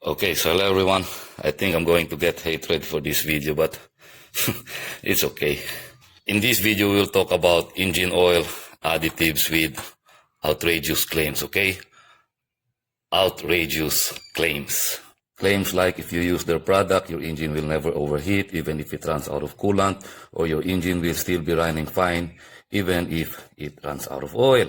Okay, so hello everyone. I think I'm going to get hatred for this video, but it's okay. In this video, we'll talk about engine oil additives with outrageous claims, okay? Outrageous claims. Claims like if you use their product, your engine will never overheat even if it runs out of coolant, or your engine will still be running fine even if it runs out of oil.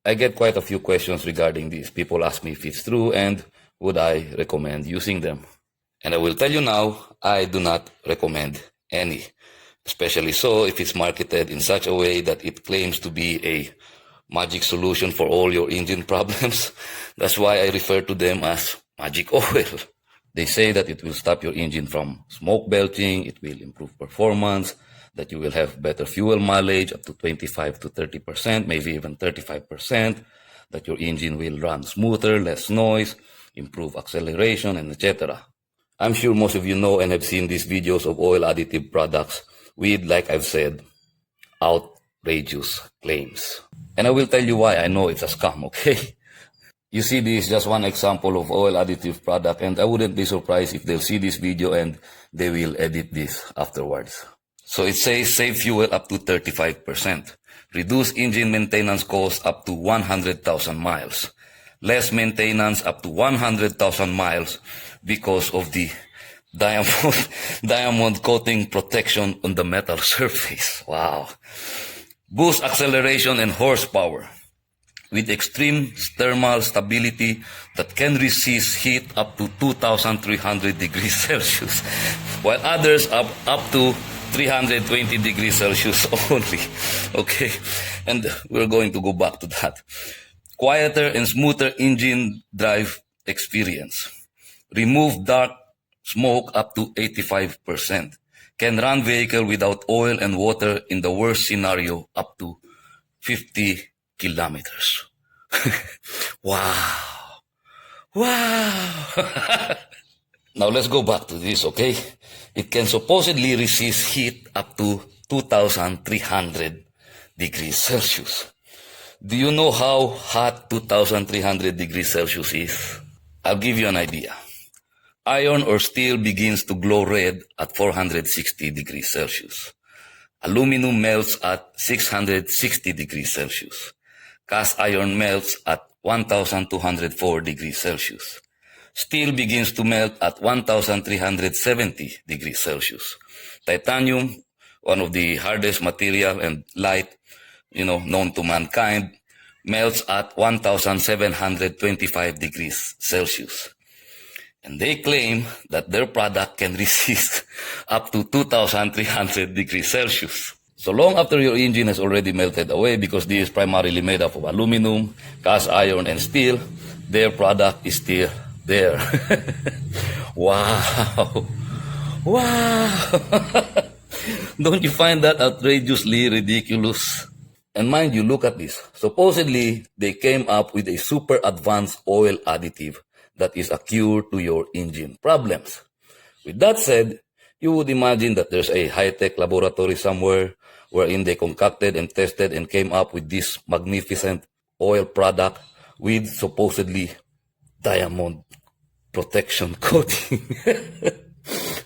I get quite a few questions regarding this. People ask me if it's true and would I recommend using them. And I will tell you now, I do not recommend any. Especially so if it's marketed in such a way that it claims to be a magic solution for all your engine problems. That's why I refer to them as magic oil. They say that it will stop your engine from smoke belching, it will improve performance, that you will have better fuel mileage up to 25 to 30%, maybe even 35%, that your engine will run smoother, less noise, improve acceleration, and etc. I'm sure most of you know and have seen these videos of oil additive products with, like I've said, outrageous claims. And I will tell you why I know it's a scam, okay? You see, this is just one example of oil additive product, and I wouldn't be surprised if they'll see this video and they will edit this afterwards. So it says save fuel up to 35%, reduce engine maintenance costs up to 100,000 miles, less maintenance up to 100,000 miles because of the diamond coating protection on the metal surface. Wow. Boost acceleration and horsepower with extreme thermal stability that can resist heat up to 2,300 degrees Celsius, while others up to 320 degrees Celsius only. Okay, and we're going to go back to that. Quieter and smoother engine drive experience. Remove dark smoke up to 85%. Can run vehicle without oil and water in the worst scenario up to 50 kilometers. Wow. Wow. Now let's go back to this, okay? It can supposedly resist heat up to 2,300 degrees Celsius. Do you know how hot 2,300 degrees Celsius is? I'll give you an idea. Iron or steel begins to glow red at 460 degrees Celsius. Aluminum melts at 660 degrees Celsius. Cast iron melts at 1,204 degrees Celsius. Steel begins to melt at 1,370 degrees Celsius. Titanium, one of the hardest material and light, known to mankind, melts at 1,725 degrees Celsius. And they claim that their product can resist up to 2,300 degrees Celsius. So long after your engine has already melted away, because this is primarily made up of aluminum, cast iron, and steel, their product is still there. Wow. Wow. Don't you find that outrageously ridiculous? And mind you, look at this. Supposedly, they came up with a super advanced oil additive that is a cure to your engine problems. With that said, you would imagine that there's a high-tech laboratory somewhere wherein they concocted and tested and came up with this magnificent oil product with supposedly diamond protection coating.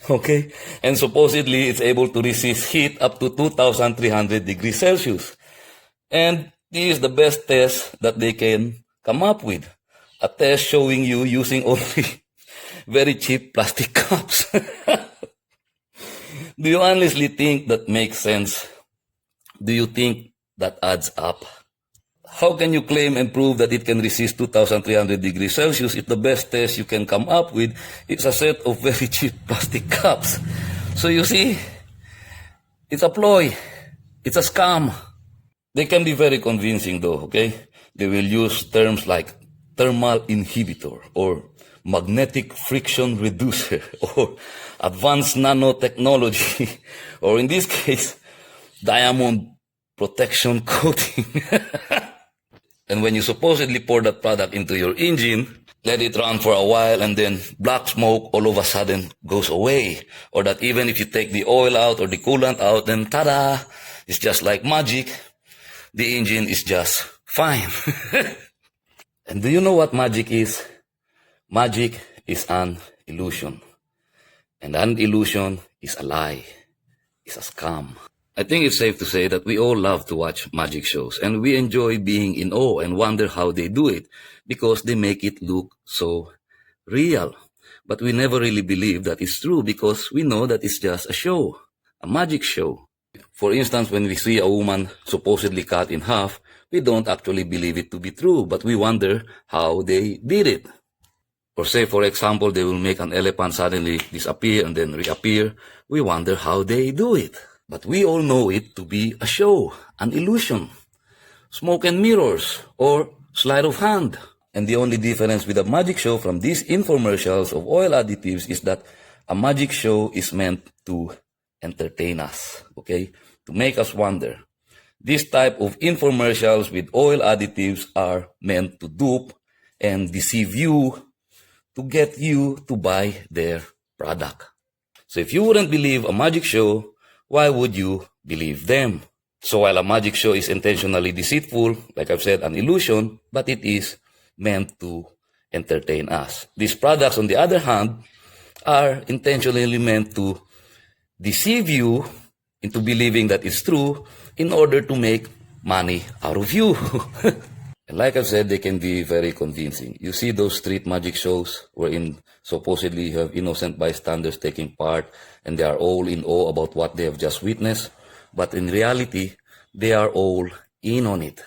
Okay? And supposedly it's able to resist heat up to 2,300 degrees Celsius. And this is the best test that they can come up with. A test showing you using only very cheap plastic cups. Do you honestly think that makes sense? Do you think that adds up? How can you claim and prove that it can resist 2,300 degrees Celsius if the best test you can come up with is a set of very cheap plastic cups? So you see, it's a ploy. It's a scam. They can be very convincing though, okay? They will use terms like thermal inhibitor or magnetic friction reducer or advanced nanotechnology or in this case, diamond protection coating. And when you supposedly pour that product into your engine, let it run for a while and then black smoke all of a sudden goes away. Or that even if you take the oil out or the coolant out, then ta-da, it's just like magic. The engine is just fine. And do you know what magic is? Magic is an illusion. And an illusion is a lie, is a scam. I think it's safe to say that we all love to watch magic shows, and we enjoy being in awe and wonder how they do it because they make it look so real. But we never really believe that it's true because we know that it's just a show, a magic show. For instance, when we see a woman supposedly cut in half, we don't actually believe it to be true, but we wonder how they did it. Or say, for example, they will make an elephant suddenly disappear and then reappear. We wonder how they do it. But we all know it to be a show, an illusion, smoke and mirrors, or sleight of hand. And the only difference with a magic show from these infomercials of oil additives is that a magic show is meant to entertain us, okay? To make us wonder. This type of infomercials with oil additives are meant to dupe and deceive you to get you to buy their product. So if you wouldn't believe a magic show, why would you believe them? So while a magic show is intentionally deceitful, like I've said, an illusion, but it is meant to entertain us. These products, on the other hand, are intentionally meant to deceive you into believing that it's true in order to make money out of you. And like I've said, they can be very convincing. You see those street magic shows wherein supposedly you have innocent bystanders taking part and they are all in awe about what they have just witnessed. But in reality, they are all in on it.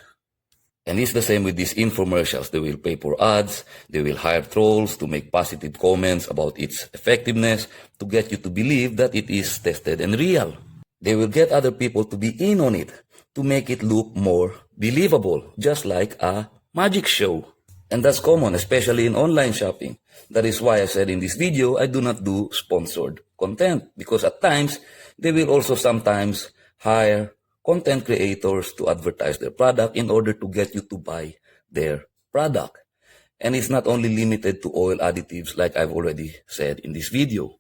And it's the same with these infomercials. They will pay for ads, they will hire trolls to make positive comments about its effectiveness to get you to believe that it is tested and real. They will get other people to be in on it to make it look more believable, just like a magic show. And that's common, especially in online shopping. That is why I said in this video, I do not do sponsored content, because at times, they will also sometimes hire content creators to advertise their product in order to get you to buy their product. And it's not only limited to oil additives like I've already said in this video.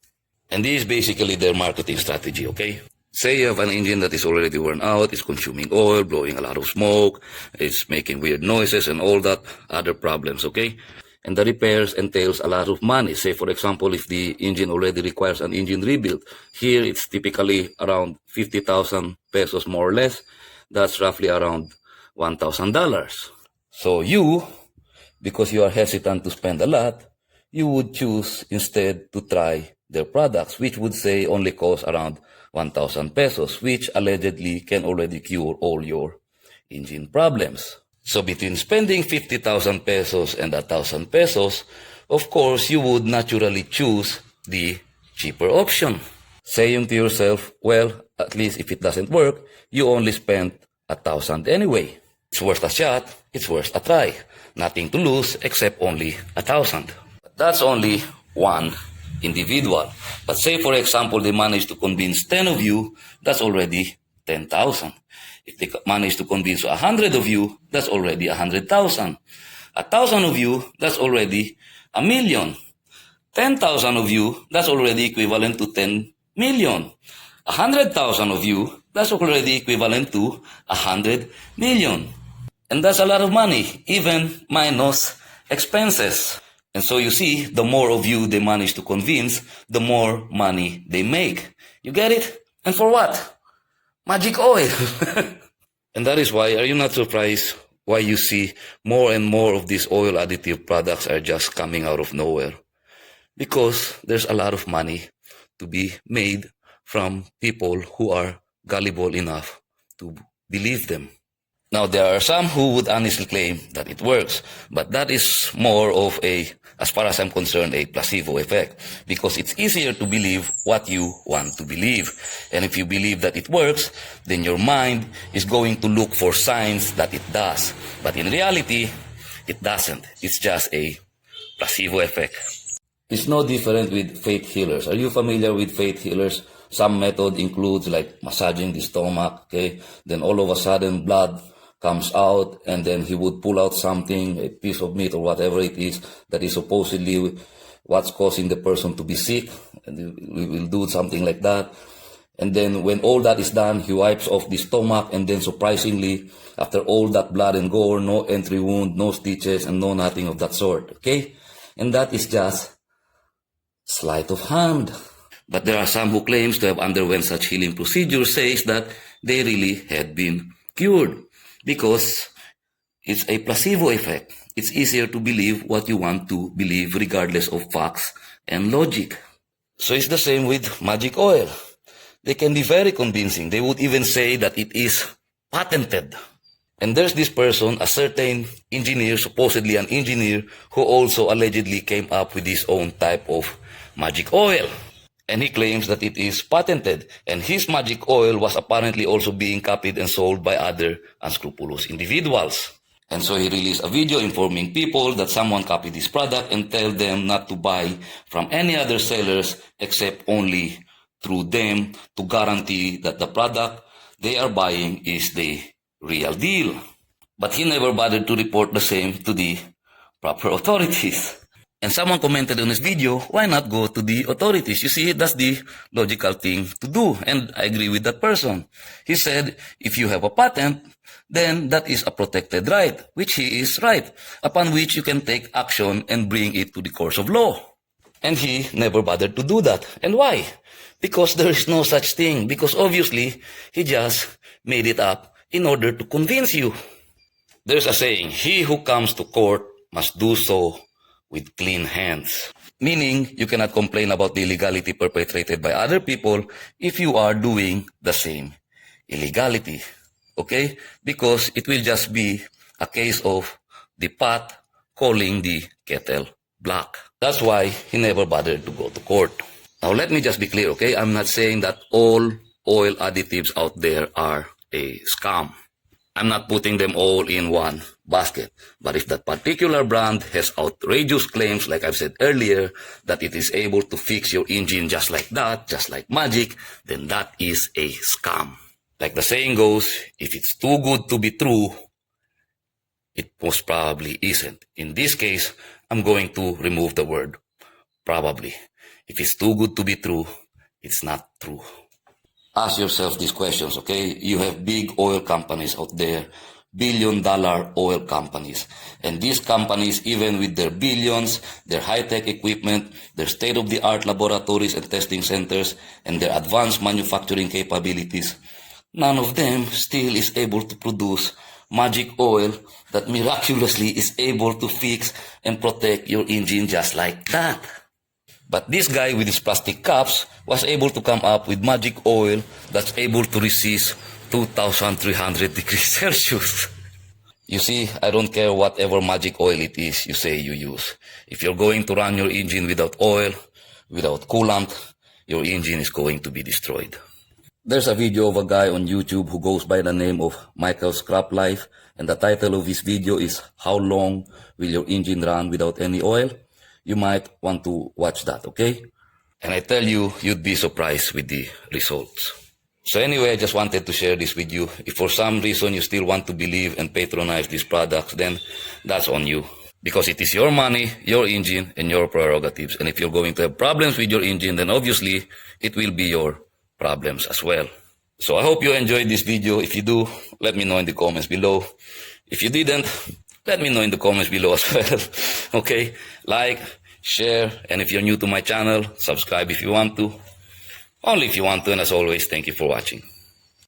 And this is basically their marketing strategy, okay? Say you have an engine that is already worn out, it's consuming oil, blowing a lot of smoke, it's making weird noises and all that other problems, okay? And the repairs entails a lot of money. Say, for example, if the engine already requires an engine rebuild, here it's typically around 50,000 pesos more or less. That's roughly around $1,000. So you, because you are hesitant to spend a lot, you would choose instead to try their products, which would say only cost around 1,000 pesos, which allegedly can already cure all your engine problems. So between spending 50,000 pesos and 1,000 pesos, of course, you would naturally choose the cheaper option, saying to yourself, well, at least if it doesn't work, you only spent 1,000 anyway. It's worth a shot, it's worth a try. Nothing to lose except only 1,000. That's only one individual. But say, for example, they manage to convince 10 of you, that's already 10,000. If they manage to convince 100 of you, that's already 100,000. 1,000 of you, that's already 1,000,000. 10,000 of you, that's already equivalent to 10 million. 100,000 of you, that's already equivalent to 100 million. And that's a lot of money, even minus expenses. And so you see, the more of you they manage to convince, the more money they make. You get it? And for what? Magic oil. And that is why, are you not surprised why you see more and more of these oil additive products are just coming out of nowhere? Because there's a lot of money to be made from people who are gullible enough to believe them. Now, there are some who would honestly claim that it works, but that is more of a, as far as I'm concerned, a placebo effect, because it's easier to believe what you want to believe. And if you believe that it works, then your mind is going to look for signs that it does. But in reality, it doesn't. It's just a placebo effect. It's no different with faith healers. Are you familiar with faith healers? Some method includes like massaging the stomach, okay? Then all of a sudden blood comes out, and then he would pull out something, a piece of meat or whatever it is, that is supposedly what's causing the person to be sick, and we will do something like that. And then when all that is done, he wipes off the stomach, and then surprisingly, after all that blood and gore, no entry wound, no stitches, and no nothing of that sort, okay? And that is just sleight of hand. But there are some who claims to have underwent such healing procedures says that they really had been cured because it's a placebo effect. It's easier to believe what you want to believe regardless of facts and logic. So it's the same with magic oil. They can be very convincing. They would even say that it is patented. And there's this person, a certain engineer, supposedly an engineer, who also allegedly came up with his own type of magic oil. And he claims that it is patented. And his magic oil was apparently also being copied and sold by other unscrupulous individuals. And so he released a video informing people that someone copied his product and tell them not to buy from any other sellers except only through them to guarantee that the product they are buying is the real deal. But he never bothered to report the same to the proper authorities. And someone commented on his video, why not go to the authorities? You see, that's the logical thing to do. And I agree with that person. He said, if you have a patent, then that is a protected right, which he is right, upon which you can take action and bring it to the course of law. And he never bothered to do that. And why? Because there is no such thing. Because obviously, he just made it up in order to convince you. There's a saying, he who comes to court must do so with clean hands. Meaning, you cannot complain about the illegality perpetrated by other people if you are doing the same illegality. Okay? Because it will just be a case of the pot calling the kettle black. That's why he never bothered to go to court. Now, let me just be clear, okay? I'm not saying that all oil additives out there are a scam. I'm not putting them all in one basket. But if that particular brand has outrageous claims, like I've said earlier, that it is able to fix your engine just like that, just like magic, then that is a scam. Like the saying goes, if it's too good to be true, it most probably isn't. In this case, I'm going to remove the word probably. If it's too good to be true, it's not true. Ask yourself these questions, okay? You have big oil companies out there, billion-dollar oil companies. And these companies, even with their billions, their high-tech equipment, their state-of-the-art laboratories and testing centers, and their advanced manufacturing capabilities, none of them still is able to produce magic oil that miraculously is able to fix and protect your engine just like that. But this guy with his plastic cups was able to come up with magic oil that's able to resist 2,300 degrees Celsius. You see, I don't care whatever magic oil it is you say you use. If you're going to run your engine without oil, without coolant, your engine is going to be destroyed. There's a video of a guy on YouTube who goes by the name of Michael Scrap Life, and the title of his video is How Long Will Your Engine Run Without Any Oil? You might want to watch that, okay? And I tell you, you'd be surprised with the results. So anyway, I just wanted to share this with you. If for some reason you still want to believe and patronize these products, then that's on you. Because it is your money, your engine, and your prerogatives. And if you're going to have problems with your engine, then obviously it will be your problems as well. So I hope you enjoyed this video. If you do, let me know in the comments below. If you didn't, let me know in the comments below as well. Okay? Like, share, and if you're new to my channel, subscribe if you want to. Only if you want to, and as always, thank you for watching.